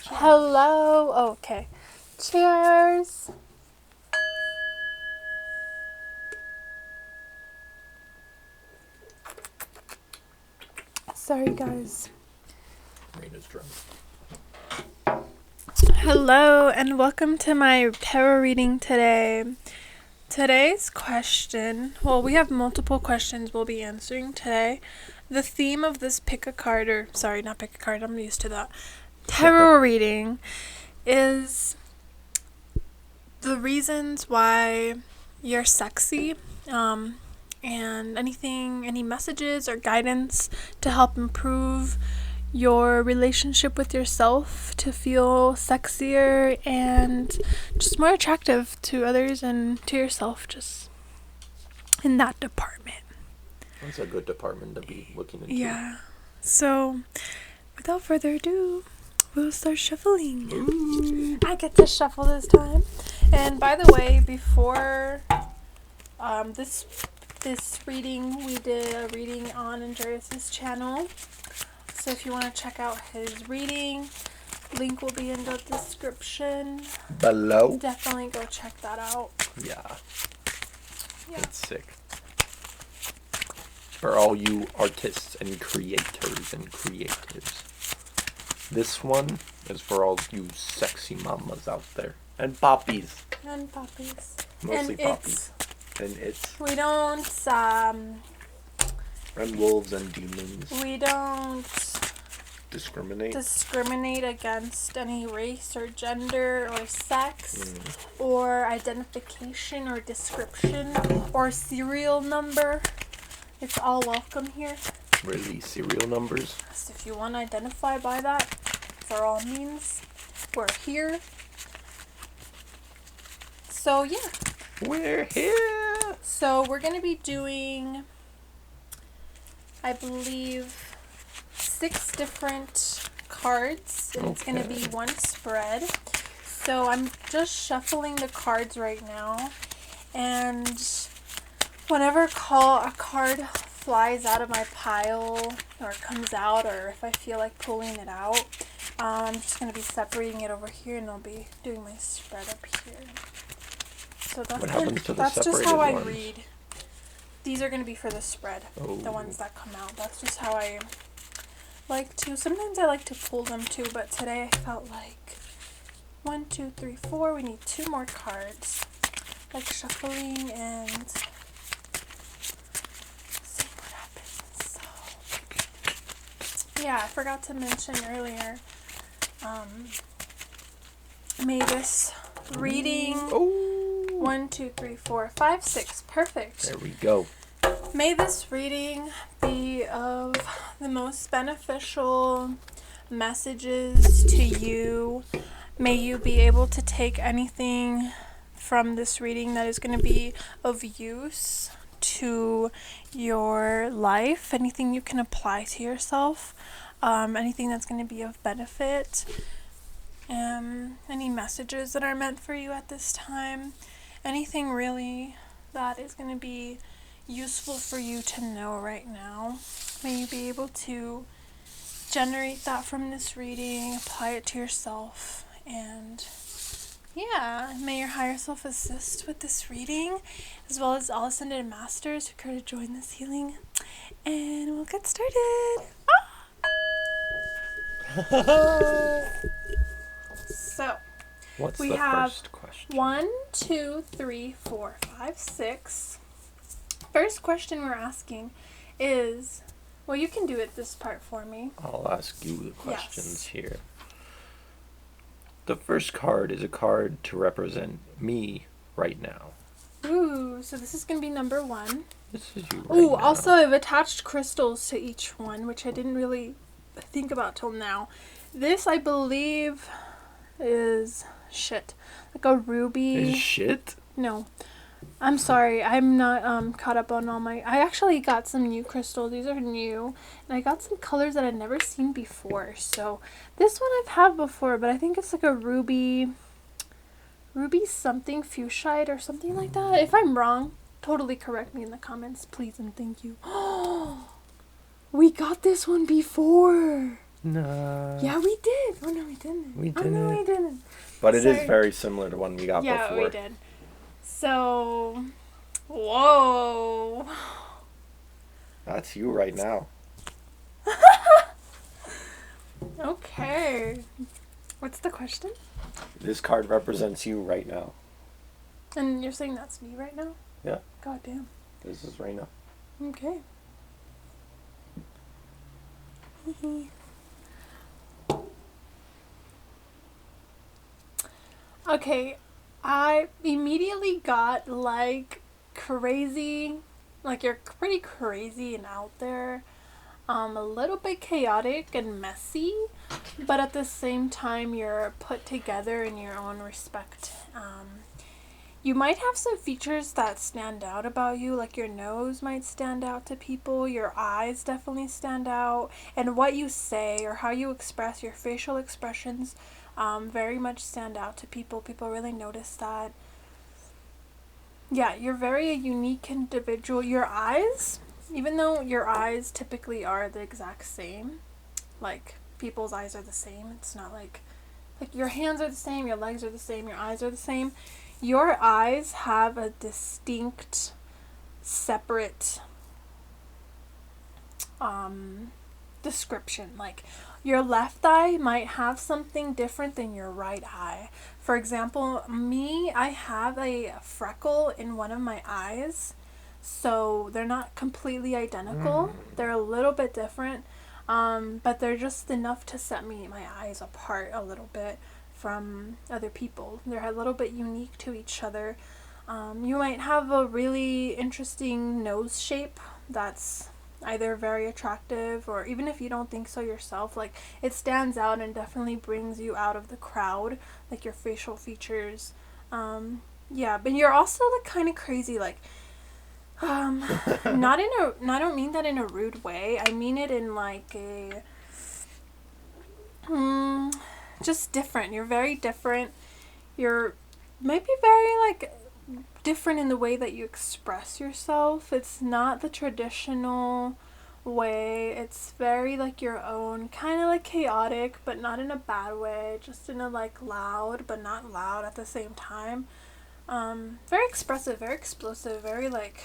Hello. Oh, okay. Cheers. Sorry, guys. Raina's drunk. Hello, and welcome to my tarot reading today. Today's question, well, we have multiple questions we'll be answering today. The theme of this pick a card, or sorry, not pick a card, I'm used to that, tarot reading is the reasons why you're sexy, and any messages or guidance to help improve your relationship with yourself to feel sexier and just more attractive to others and to yourself, just in that department. That's a good department to be looking into. Yeah. So, without further ado, we'll start shuffling. Ooh. I get to shuffle this time. And by the way, before this reading, we did a reading on Andreas' channel. So if you want to check out his reading, link will be in the description. Below? Definitely go check that out. Yeah. Yeah. It's sick. For all you artists and creators and creatives. This one is for all you sexy mamas out there. And poppies. And puppies. Mostly and poppies. And it's. We don't, And wolves and demons. we don't Discriminate against any race or gender or sex or identification or description or serial number. It's all welcome here. Really, serial numbers? So if you want to identify by that, for all means, we're here. So yeah. We're here! So we're going to be doing, I believe, 6 different cards, and it's going to be one spread. So I'm just shuffling the cards right now, and whenever a card flies out of my pile or comes out, or if I feel like pulling it out, I'm just going to be separating it over here, and I'll be doing my spread up here. So that's just how I read. These are going to be for the spread, the ones that come out. That's just how I like to. Sometimes I like to pull them too, but today I felt like 1, 2, 3, 4. We need 2 more cards. Like shuffling and see what happens. So yeah, I forgot to mention earlier. May this reading 1, 2, 3, 4, 5, 6. Perfect. There we go. May this reading be of the most beneficial messages to you. May you be able to take anything from this reading that is going to be of use to your life, anything you can apply to yourself, anything that's going to be of benefit, any messages that are meant for you at this time, anything really that is going to be useful for you to know right now. May you be able to generate that from this reading, apply it to yourself, and yeah, may your higher self assist with this reading, as well as all ascended masters who care to join this healing. And we'll get started. So, What's we the have first question? 1, 2, 3, 4, 5, 6. First question we're asking is, well, you can do it this part for me. I'll ask you the questions Yes. here. The first card is a card to represent me right now. Ooh, so this is going to be number 1. This is you right Ooh, now. also I've attached crystals to each one, which I didn't really think about till now. This, I believe, is like a ruby. Is shit? No. I'm sorry, I'm not caught up on all my... I actually got some new crystals. These are new. And I got some colors that I'd never seen before. So this one I've had before, but I think it's like a ruby something, fuchsite or something like that. If I'm wrong, totally correct me in the comments, please and thank you. We got this one before. No. Yeah, we did. Oh, no, we didn't. We Oh, no, we didn't. didn't. But it is Sorry. very similar to one we got Yeah, before. we did. So, whoa. That's you right now. Okay. What's the question? This card represents you right now. And you're saying that's me right now? Yeah. God damn. This is Raina. Okay. Okay, I immediately got like crazy, like you're pretty crazy and out there, a little bit chaotic and messy, but at the same time you're put together in your own respect. You might have some features that stand out about you, like your nose might stand out to people, your eyes definitely stand out, and what you say or how you express your facial expressions very much stand out to people. People really notice that. Yeah, you're very a unique individual. Your eyes, even though your eyes typically are the exact same, like people's eyes are the same, it's not like your hands are the same, your legs are the same, your eyes are the same. Your eyes have a distinct, separate description. Like your left eye might have something different than your right eye. For example, me, I have a freckle in one of my eyes, so they're not completely identical. They're a little bit different, but they're just enough to set my eyes apart a little bit from other people. They're a little bit unique to each other. You might have a really interesting nose shape that's either very attractive, or even if you don't think so yourself, like it stands out and definitely brings you out of the crowd, like your facial features. Yeah, but you're also like kind of crazy, like not in a, I don't mean that in a rude way. I mean it in like a just different. You're very different. You're might be very like different in the way that you express yourself. It's not the traditional way. It's very like your own, kind of like chaotic, but not in a bad way. Just in a like loud, but not loud at the same time. Very expressive, very explosive, very like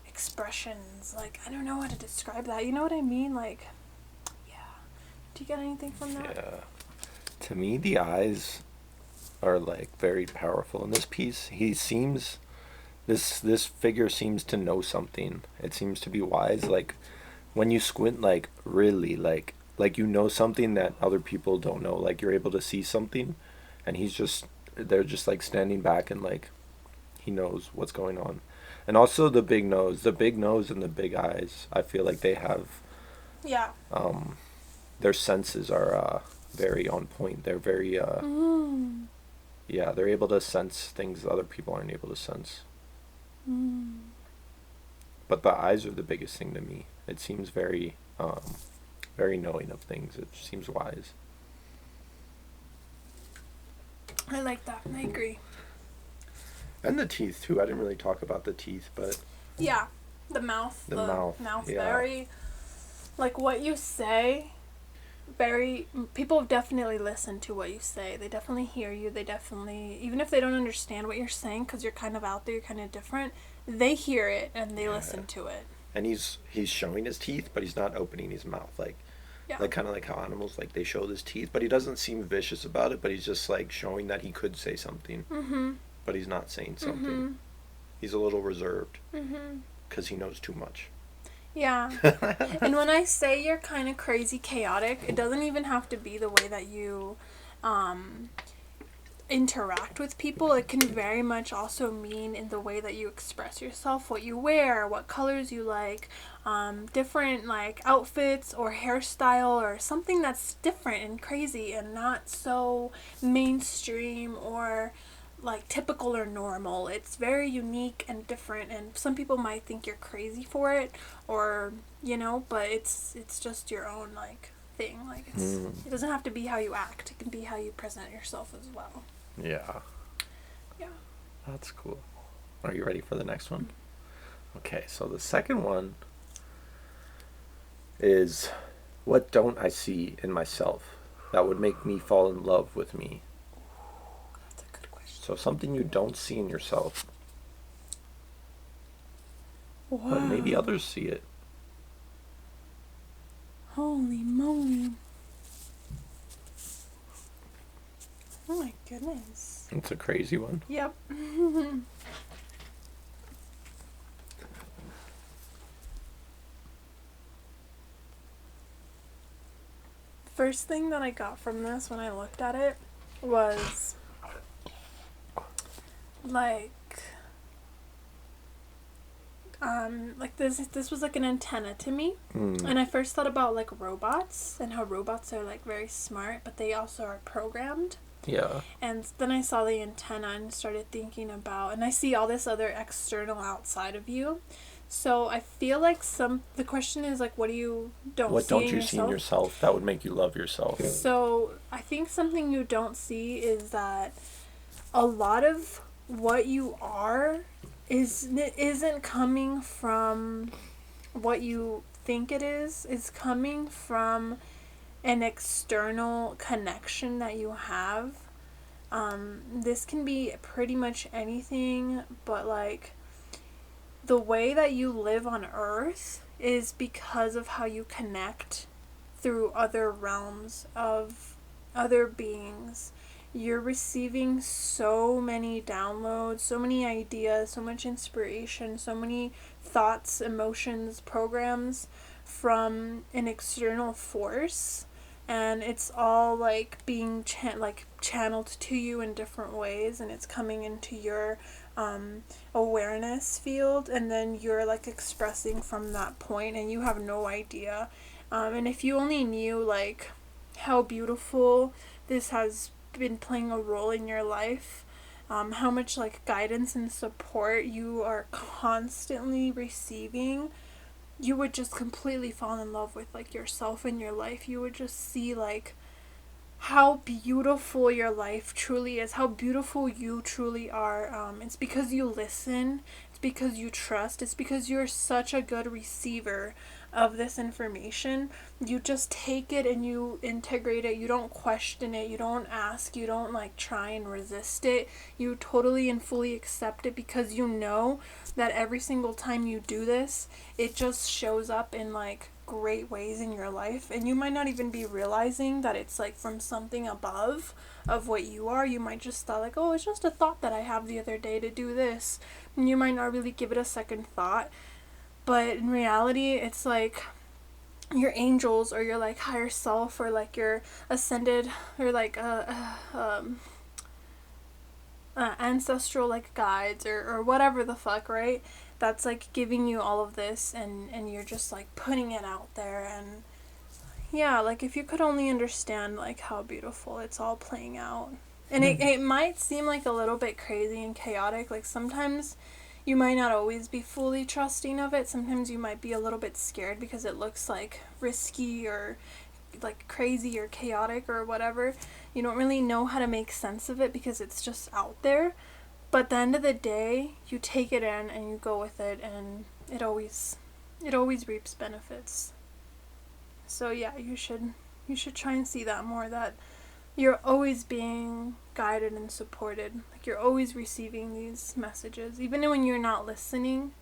expressions. Like I don't know how to describe that. You know what I mean? Like, yeah. Do you get anything from that? Yeah. To me, the eyes are like very powerful in this piece. He seems this figure seems to know something. It seems to be wise. Like when you squint, like really, like you know something that other people don't know. Like you're able to see something, and they're just like standing back and like he knows what's going on. And also the big nose and the big eyes. I feel like they have Yeah. their senses are very on point. They're very yeah, they're able to sense things other people aren't able to sense. But the eyes are the biggest thing to me. It seems very very knowing of things. It seems wise. I like that. I agree. And the teeth too. I didn't really talk about the teeth, but Yeah. The mouth. The mouth, yeah. Very, like what you say, very, people definitely listen to what you say. They definitely hear you. They definitely, even if they don't understand what you're saying because you're kind of out there, you're kind of different, they hear it and they listen to it. And he's showing his teeth, but he's not opening his mouth. Like kind of like how animals, like they show his teeth, but he doesn't seem vicious about it, but he's just like showing that he could say something. But he's not saying something. He's a little reserved because he knows too much. Yeah. And when I say you're kind of crazy chaotic, it doesn't even have to be the way that you interact with people. It can very much also mean in the way that you express yourself, what you wear, what colors you like, different like outfits or hairstyle or something that's different and crazy and not so mainstream or like typical or normal. It's very unique and different, and some people might think you're crazy for it, or but it's just your own like thing. Like it doesn't have to be how you act. It can be how you present yourself as well. Yeah. That's cool. Are you ready for the next one? Okay, so the second one is What don't I see in myself that would make me fall in love with me? That's a good question. So something you don't see in yourself, Wow. but maybe others see it. Holy moly. Oh my goodness. It's a crazy one. Yep. First thing that I got from this when I looked at it was like this was like an antenna to me. And I first thought about like robots and how robots are like very smart, but they also are programmed. Yeah. And then I saw the antenna and started thinking about, and I see all this other external outside of you. So I feel like the question is like, what do you don't What see don't in you yourself? see in yourself that would make you love yourself? So I think something you don't see is that a lot of what you are isn't coming from what you think it is. It's coming from an external connection that you have. This can be pretty much anything, but like the way that you live on Earth is because of how you connect through other realms of other beings. You're receiving so many downloads, so many ideas, so much inspiration, so many thoughts, emotions, programs from an external force, and it's all like being channeled to you in different ways, and it's coming into your awareness field, and then you're like expressing from that point, and you have no idea. And if you only knew like how beautiful this has been playing a role in your life, how much like guidance and support you are constantly receiving, you would just completely fall in love with like yourself and your life. You would just see like how beautiful your life truly is, how beautiful you truly are. It's because you listen, it's because you trust, it's because you're such a good receiver of this information. You just take it and you integrate it. You don't question it, you don't ask, you don't like try and resist it. You totally and fully accept it because you know that every single time you do this, it just shows up in like great ways in your life, and you might not even be realizing that it's like from something above of what you are. You might just thought like, oh, it's just a thought that I have the other day to do this, and you might not really give it a second thought, but in reality it's like your angels or your like higher self or like your ascended or like ancestral like guides or whatever the fuck, right? That's like giving you all of this, and you're just like putting it out there. And yeah, like if you could only understand like how beautiful it's all playing out. And it might seem like a little bit crazy and chaotic. Like sometimes you might not always be fully trusting of it. Sometimes you might be a little bit scared because it looks like risky or like crazy or chaotic or whatever. You don't really know how to make sense of it because it's just out there. But at the end of the day, you take it in and you go with it, and it always reaps benefits. So yeah, you should try and see that more, that you're always being guided and supported. Like you're always receiving these messages. Even when you're not listening,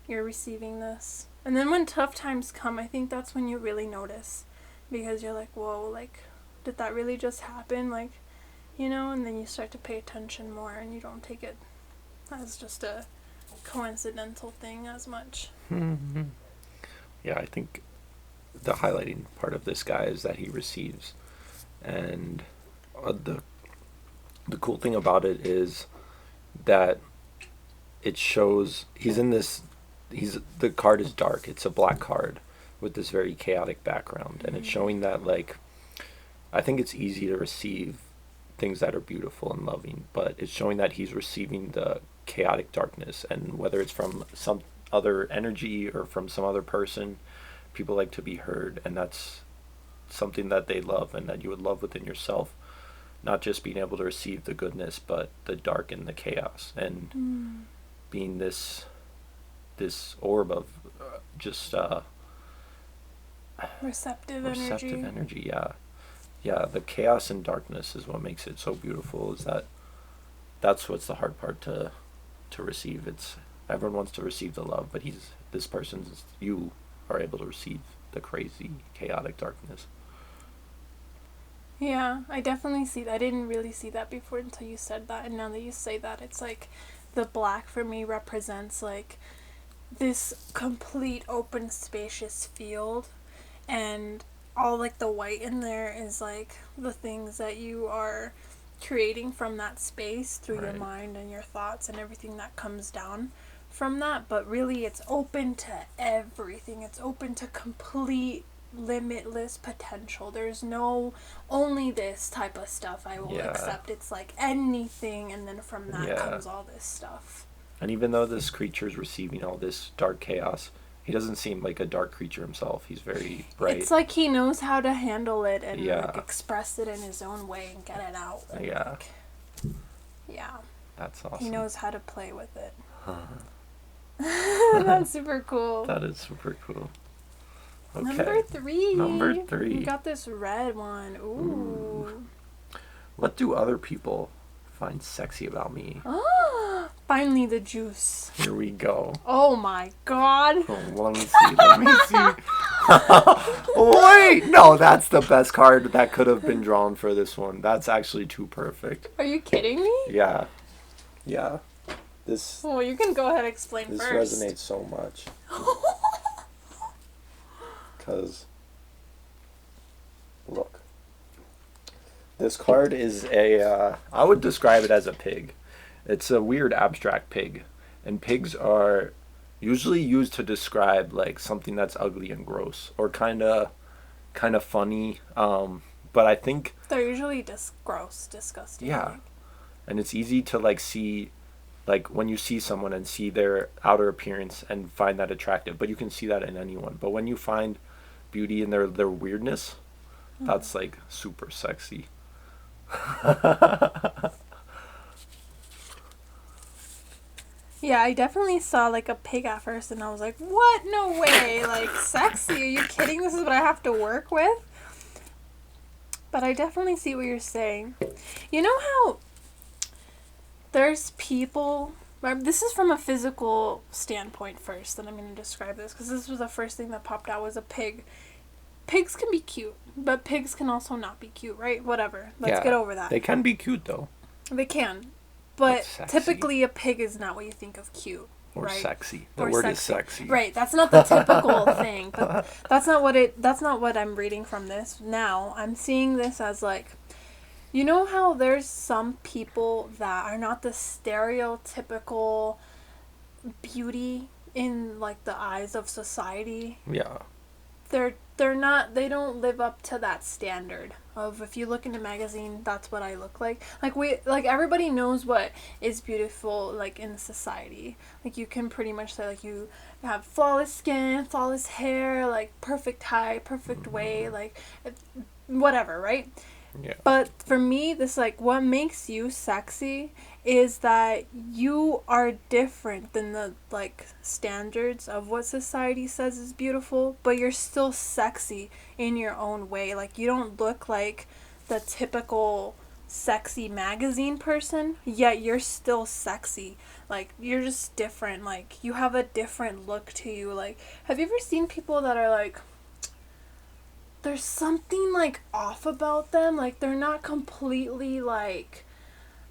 you're receiving this. And then when tough times come, I think that's when you really notice, because you're like, whoa, like did that really just happen? Like, you know, and then you start to pay attention more and you don't take it as just a coincidental thing as much. Yeah, I think the highlighting part of this guy is that he receives, and the cool thing about it is that it shows the card is dark. It's a black card with this very chaotic background, and it's showing that like I think it's easy to receive things that are beautiful and loving, but it's showing that he's receiving the chaotic darkness, and whether it's from some other energy or from some other person, people like to be heard, and that's something that they love and that you would love within yourself. Not just being able to receive the goodness, but the dark and the chaos, and being this orb of just receptive receptive energy. energy. Yeah, yeah. The chaos and darkness is what makes it so beautiful. Is that that's what's the hard part to receive. It's everyone wants to receive the love, but this person's you are able to receive the crazy chaotic darkness. Yeah, I definitely see that. I didn't really see that before until you said that, and now that you say that, it's like the black for me represents like this complete open spacious field, and all like the white in there is like the things that you are creating from that space through your Right. mind and your thoughts and everything that comes down from that. But really it's open to everything. It's open to complete limitless potential. There's no only this type of stuff I will Yeah. accept. It's like anything, and then from that Yeah. comes all this stuff. And even though this creature is receiving all this dark chaos, he doesn't seem like a dark creature himself. He's very bright. It's like he knows how to handle it and Yeah. like express it in his own way and get it out. And Yeah. like, yeah. That's awesome. He knows how to play with it. That's super cool. That is super cool. Okay. Number 3. Number 3. We got this red one. Ooh. What do other people find sexy about me? Finally the juice. Here we go. Oh my god. Oh, let me see. Let me see. Wait, no, that's the best card that could have been drawn for this one. That's actually too perfect. Are you kidding me? Yeah. Yeah. This Well, you can go ahead and explain this first. resonates so much. Because, look. This card is I would describe it as a pig. It's a weird abstract pig. And pigs are usually used to describe like something that's ugly and gross or kind of funny. But I think They're usually gross, disgusting. yeah, and it's easy to like see, like when you see someone and see their outer appearance and find that attractive. But you can see that in anyone. But when you find beauty in their weirdness, that's like super sexy. Yeah, I definitely saw like a pig at first and I was like, what? No way. Like, sexy? Are you kidding? This is what I have to work with? But I definitely see what you're saying. You know how there's people... This is from a physical standpoint first, and I'm going to describe this because this was the first thing that popped out was a pig. Pigs can be cute, but pigs can also not be cute, right? Whatever. Let's get over that. They can be cute though. They can. But sexy. typically a pig is not what you think of cute. Or right? sexy. The Or word sexy. is sexy. Right, that's not the typical thing, but that's not what I'm reading from this. Now, I'm seeing this as like, you know how there's some people that are not the stereotypical beauty in like the eyes of society? Yeah. They don't live up to that standard of, if you look in a magazine, that's what I look like. Like everybody knows what is beautiful like in society. Like you can pretty much say like you have flawless skin, flawless hair, like perfect height, perfect weight, like whatever, right? Yeah. But for me, this like what makes you sexy is that you are different than the like standards of what society says is beautiful, but you're still sexy in your own way. Like you don't look like the typical sexy magazine person, yet you're still sexy. Like you're just different. Like you have a different look to you. Like, have you ever seen people that are like, there's something like off about them, like they're not completely like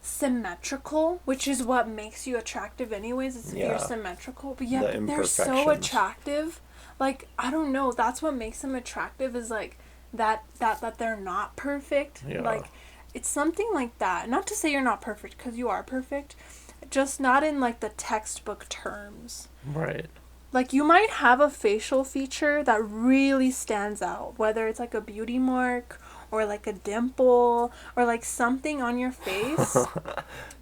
symmetrical, which is what makes you attractive anyways, is if you're symmetrical, but yeah, they're so attractive. Like, I don't know, that's what makes them attractive, is like that they're not perfect. Like, it's something like that. Not to say you're not perfect, because you are perfect, just not in like the textbook terms. Right. Like, you might have a facial feature that really stands out, whether it's like a beauty mark or like a dimple or like something on your face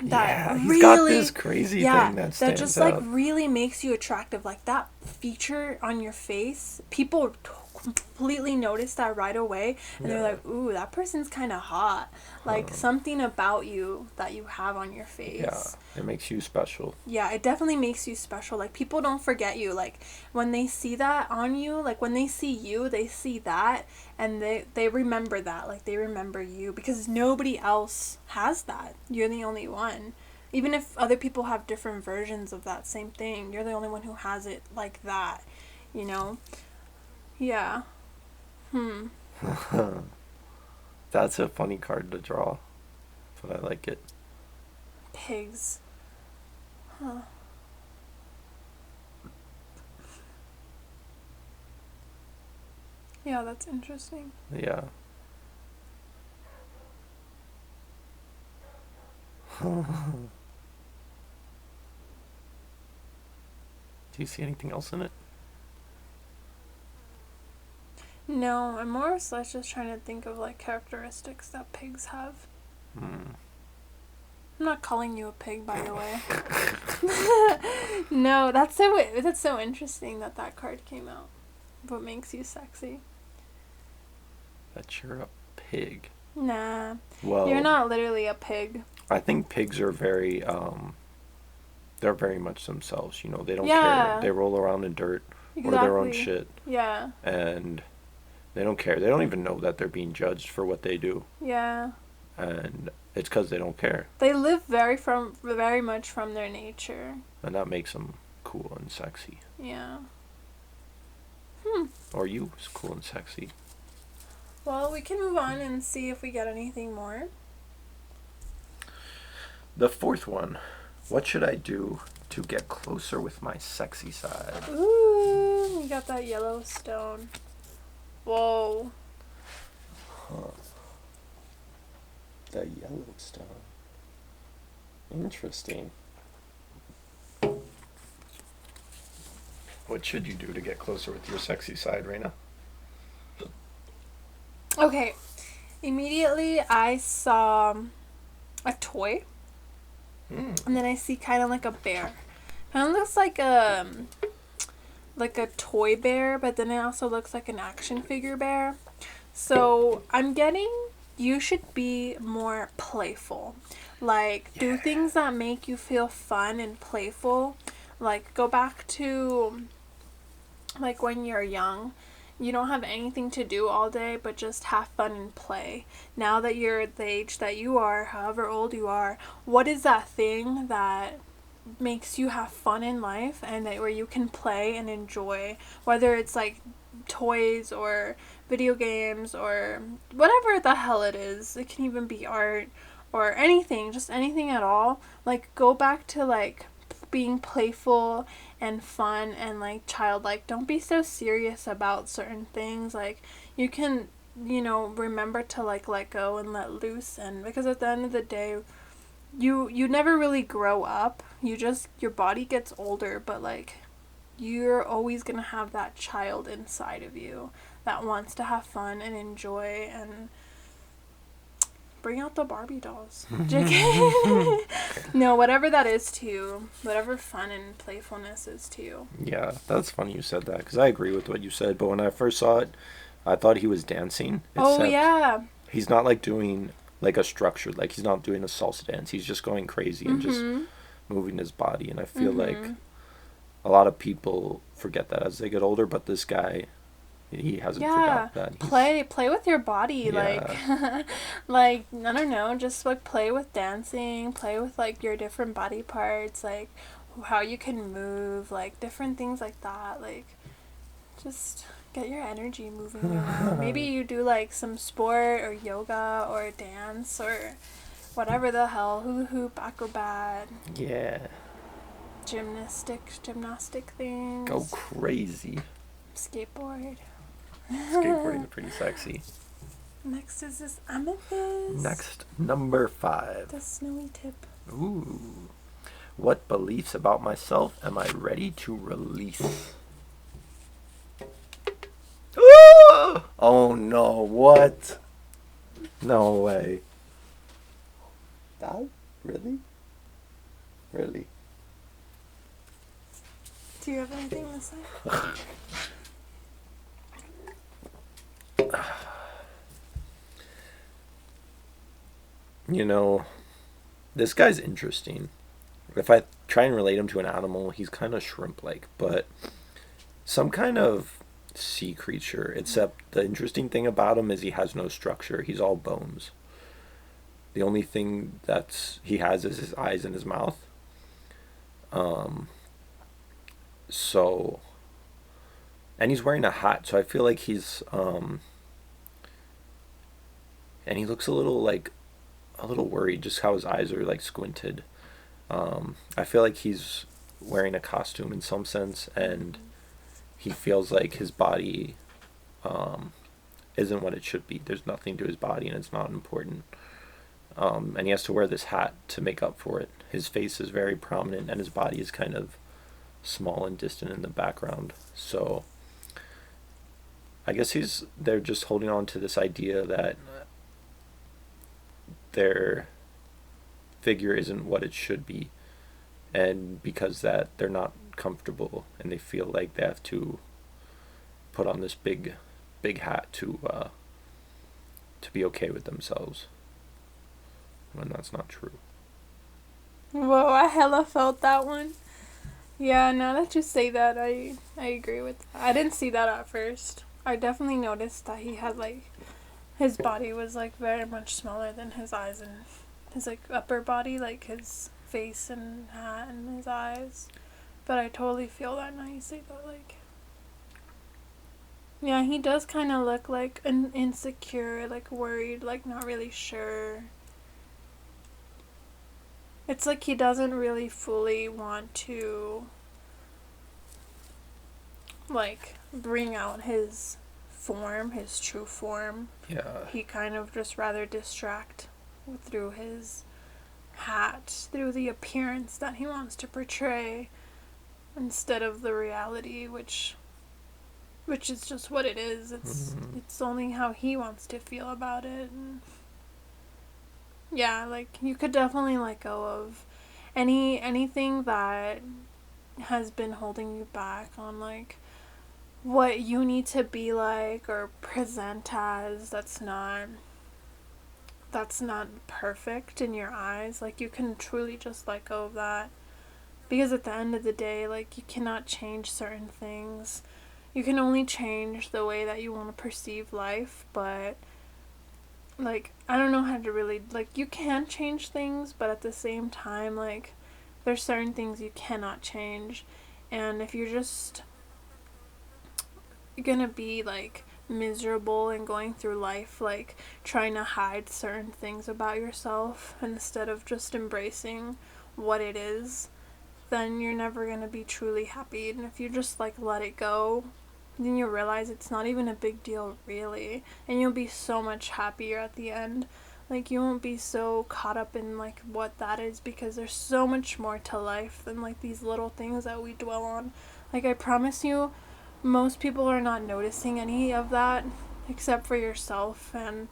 that he's got this crazy thing that stands that just out. like really makes you attractive. Like that feature on your face, people completely notice that right away, and they're like, ooh, that person's kind of hot. Like, something about you that you have on your face. Yeah, it makes you special. Yeah, it definitely makes you special. Like, people don't forget you. Like, when they see that on you, like, when they see you, they see that, and they remember that. Like, they remember you, because nobody else has that. You're the only one. Even if other people have different versions of that same thing, you're the only one who has it like that, you know? Yeah. That's a funny card to draw, but I like it. Pigs. Huh. Yeah, that's interesting. Yeah. Do you see anything else in it? No, I'm more or less just trying to think of, like, characteristics that pigs have. I'm not calling you a pig, by the way. No, that's so interesting that card came out. What makes you sexy? That you're a pig. Nah. Well, You're not literally a pig. I think pigs are very, they're very much themselves, you know, they don't Yeah. care. They roll around in dirt Exactly. or their own shit, Yeah. and they don't care. They don't even know that they're being judged for what they do, Yeah. and it's because they don't care, They live very much from their nature. and that makes them cool and sexy. Yeah. Or you is cool and sexy. Well, we can move on and see if we get anything more. The fourth one. What should I do to get closer with my sexy side? Ooh, you got that yellow stone. Whoa. The Yellowstone. Interesting. What should you do to get closer with your sexy side, Raina? Okay. Immediately I saw a toy. And then I see kind of like a bear. Kind of looks like a toy bear, but then it also looks like an action figure bear. So I'm getting, you should be more playful. Like, do things that make you feel fun and playful. Like, go back to, like, when you're young. You don't have anything to do all day but just have fun and play. Now that you're the age that you are, however old you are, what is that thing that makes you have fun in life and that where you can play and enjoy, whether it's like toys or video games or whatever the hell it is. It can even be art or anything, just anything at all. Like, go back to like being playful and fun and like childlike. Don't be so serious about certain things. Like, you can, you know, remember to like let go and let loose, and because at the end of the day you never really grow up. You just, your body gets older, but like you're always gonna have that child inside of you that wants to have fun and enjoy and bring out the Barbie dolls. JK. No, whatever that is to you, whatever fun and playfulness is to you. Yeah, that's funny you said that, because I agree with what you said, but when I first saw it, I thought he was dancing. Oh yeah. He's not like doing like a structured, like he's not doing a salsa dance. He's just going crazy and just moving his body, and I feel like a lot of people forget that as they get older, but this guy, he hasn't forgot that. Play with your body, like like, I don't know, just like play with dancing, play with like your different body parts, like how you can move, like different things like that. Like, just get your energy moving around. Maybe you do like some sport or yoga or dance or whatever the hell, hula hoop, acrobat. Yeah. Gymnastic things. Go crazy. Skateboard. Skateboarding is pretty sexy. Next is this amethyst. Next, number 5. The snowy tip. Ooh. What beliefs about myself am I ready to release? Ooh! Oh no, what? No way. That? Really? Really? Do you have anything to say? You know, this guy's interesting. If I try and relate him to an animal, he's kind of shrimp-like, but some kind of sea creature. Except the interesting thing about him is he has no structure. He's all bones. The only thing that's he has is his eyes and his mouth. Um, so, and he's wearing a hat, so I feel like and he looks a little worried, just how his eyes are like squinted. I feel like he's wearing a costume in some sense, and he feels like his body isn't what it should be. There's nothing to his body, and it's not important. And he has to wear this hat to make up for it. His face is very prominent, and his body is kind of small and distant in the background. So I guess they're just holding on to this idea that their figure isn't what it should be, and because that they're not comfortable and they feel like they have to put on this big hat to be okay with themselves, when that's not true. Whoa, I hella felt that one. Yeah, now that you say that, I agree with that. I didn't see that at first. I definitely noticed that he had like his body was like very much smaller than his eyes and his like upper body, like his face and hat and his eyes. But I totally feel that now you say that. Like, yeah, he does kind of look like an insecure, like worried, like not really sure. It's like he doesn't really fully want to like bring out his form, his true form. Yeah. He kind of just rather distract through his hat, through the appearance that he wants to portray, instead of the reality, which is just what it is. It's only how he wants to feel about it. And yeah, like you could definitely let go of anything that has been holding you back on like what you need to be like or present as. That's not perfect in your eyes. Like you can truly just let go of that, because at the end of the day, like you cannot change certain things. You can only change the way that you want to perceive life. But like I don't know how to really, like, you can change things, but at the same time, like there's certain things you cannot change. And if you're just gonna be like miserable and going through life like trying to hide certain things about yourself instead of just embracing what it is, then you're never gonna be truly happy. And if you just like let it go, then you'll realize it's not even a big deal really, and you'll be so much happier at the end. Like you won't be so caught up in like what that is, because there's so much more to life than like these little things that we dwell on. Like I promise you, most people are not noticing any of that except for yourself. And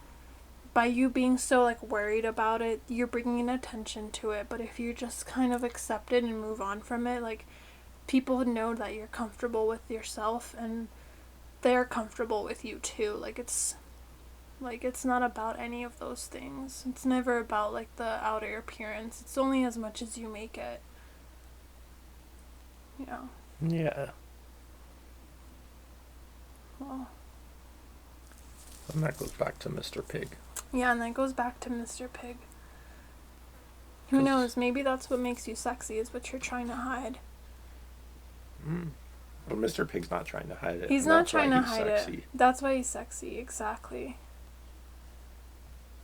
by you being so like worried about it, you're bringing attention to it. But if you just kind of accept it and move on from it, like people know that you're comfortable with yourself and they're comfortable with you too. It's not about any of those things. It's never about like the outer appearance. It's only as much as you make it. Yeah. Yeah. Well, And that goes back to Mr. Pig. yeah, and that goes back to Mr. Pig. Who knows? Maybe that's what makes you sexy, is what you're trying to hide. But Mr. Pig's not trying to hide it. He's not trying to hide it. That's why he's sexy, exactly.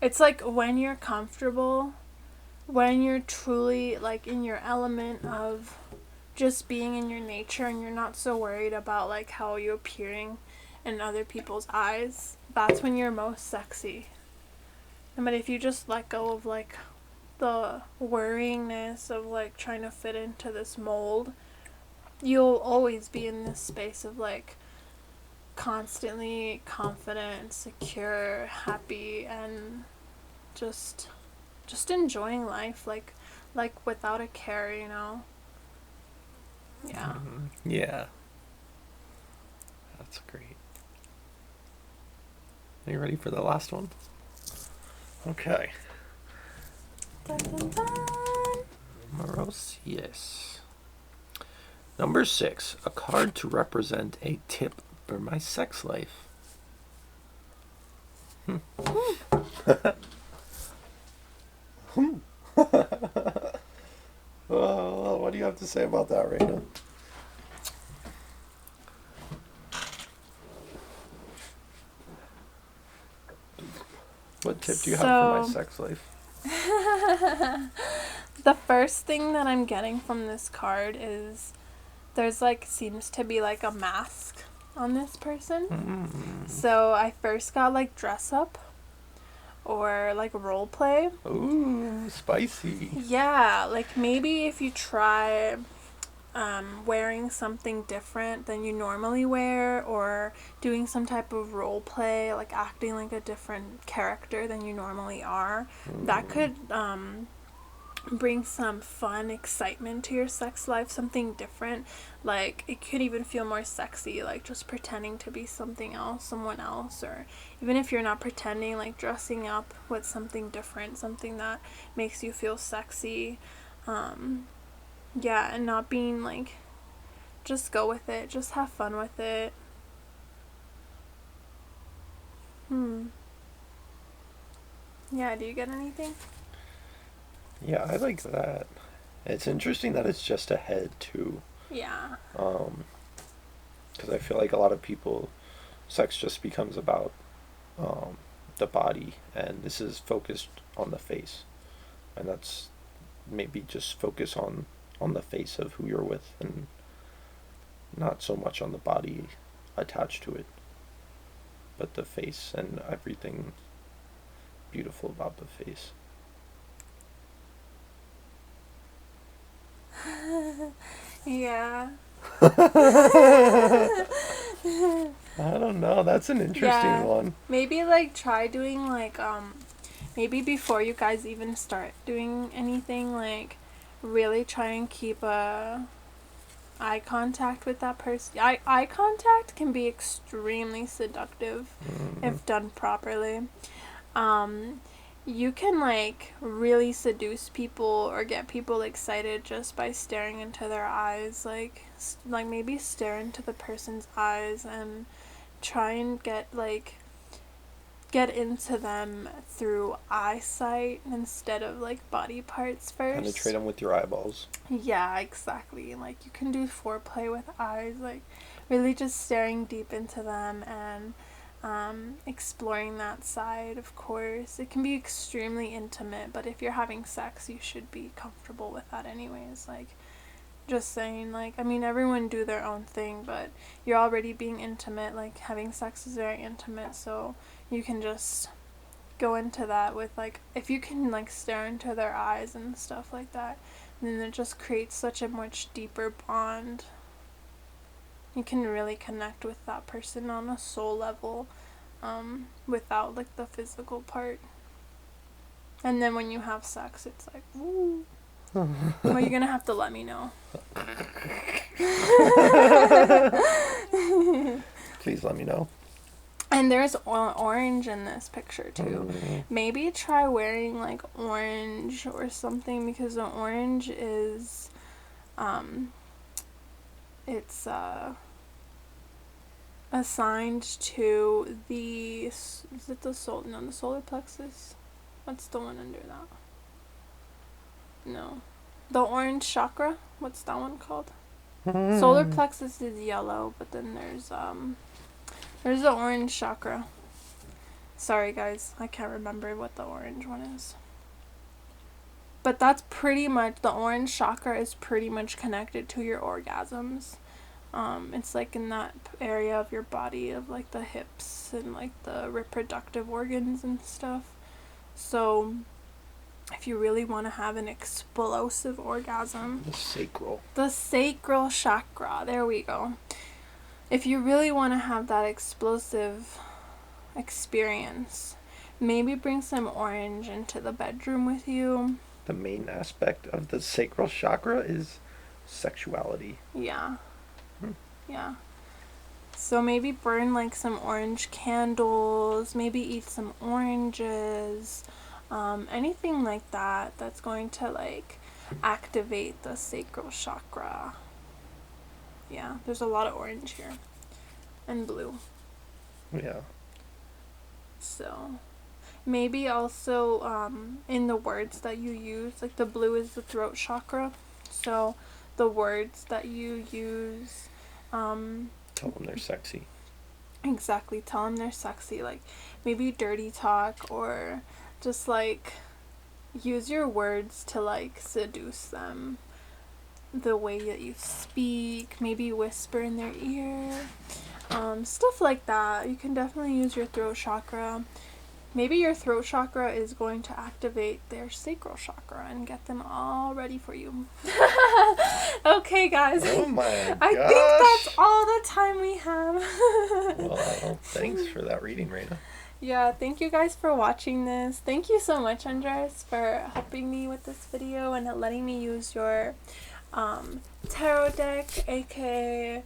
It's like when you're comfortable, when you're truly like in your element of just being in your nature and you're not so worried about like how you're appearing in other people's eyes, that's when you're most sexy. But if you just let go of like the worryingness of like trying to fit into this mold, you'll always be in this space of like constantly confident, secure, happy, and just enjoying life like without a care, you know. Yeah. Yeah. That's great. Are you ready for the last one? Okay. Dun, dun, dun. Morose, yes. Number 6, a card to represent a tip for my sex life. Oh, what do you have to say about that, Raina? What tip do you have for my sex life? The first thing that I'm getting from this card is there's like seems to be like a mask on this person. So I first got like dress up or like role play. Ooh, spicy. Yeah, like maybe if you try wearing something different than you normally wear, or doing some type of role play, like acting like a different character than you normally are, that could bring some fun excitement to your sex life, something different. Like it could even feel more sexy, like just pretending to be something else, someone else, or even if you're not pretending, like dressing up with something different, something that makes you feel sexy. Yeah, and not being like, just go with it, just have fun with it. Yeah, do you get anything? Yeah, I like that. It's interesting that it's just a head too. Yeah. Because I feel like a lot of people, sex just becomes about the body, and this is focused on the face, and that's maybe just focus on the face of who you're with, and not so much on the body attached to it, but the face and everything beautiful about the face. Yeah. I don't know. That's an interesting one. Maybe like try doing like maybe before you guys even start doing anything, like really try and keep a eye contact with that person. Eye contact can be extremely seductive if done properly. You can like really seduce people or get people excited just by staring into their eyes, like maybe stare into the person's eyes and try and get into them through eyesight instead of like body parts first. Penetrate them with your eyeballs. Yeah, exactly. Like you can do foreplay with eyes, like really just staring deep into them and exploring that side. Of course, it can be extremely intimate, but if you're having sex, you should be comfortable with that anyways. Like, just saying, like, I mean, everyone do their own thing, but you're already being intimate. Like, having sex is very intimate, so you can just go into that with, like, if you can, like, stare into their eyes and stuff like that, then it just creates such a much deeper bond. You can really connect with that person on a soul level, without, like, the physical part. And then when you have sex, it's like, woo. Well, you're gonna have to let me know. Please let me know. And there's orange in this picture too. Maybe try wearing like orange or something, because the orange is it's assigned to the, is it the the solar plexus? What's the one under that? No. The orange chakra? What's that one called? Solar plexus is yellow, but then there's the orange chakra. Sorry guys, I can't remember what the orange one is. But that's pretty much, the orange chakra is pretty much connected to your orgasms. It's like in that area of your body of like the hips and like the reproductive organs and stuff. So if you really want to have an explosive orgasm, the sacral chakra, there we go. If you really want to have that explosive experience, maybe bring some orange into the bedroom with you. The main aspect of the sacral chakra is sexuality. Yeah. Yeah. So maybe burn like some orange candles, maybe eat some oranges, anything like that that's going to like activate the sacral chakra. Yeah, there's a lot of orange here and blue. Yeah. So maybe also in the words that you use, like the blue is the throat chakra. So the words that you use, tell them they're sexy. Exactly, tell them they're sexy. Like maybe dirty talk, or just like use your words to like seduce them. The way that you speak, maybe whisper in their ear, stuff like that. You can definitely use your throat chakra. Maybe your throat chakra is going to activate their sacral chakra and get them all ready for you. Okay, guys. Oh my I gosh. think that's all the time we have. Well, thanks for that reading, Raina. Yeah, thank you guys for watching this. Thank you so much, Andreas, for helping me with this video and letting me use your tarot deck, aka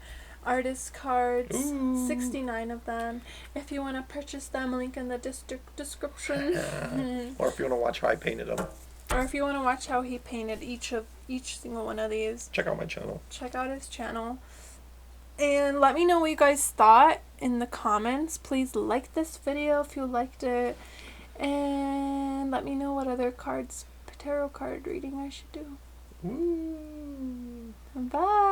artist cards. Ooh. 69 of them. If you want to purchase them, link in the description. Or if you want to watch how I painted them. Or if you want to watch how he painted each single one of these, check out my channel. Check out his channel. And let me know what you guys thought in the comments. Please like this video if you liked it. And let me know what other tarot card reading I should do. Ooh. Bye.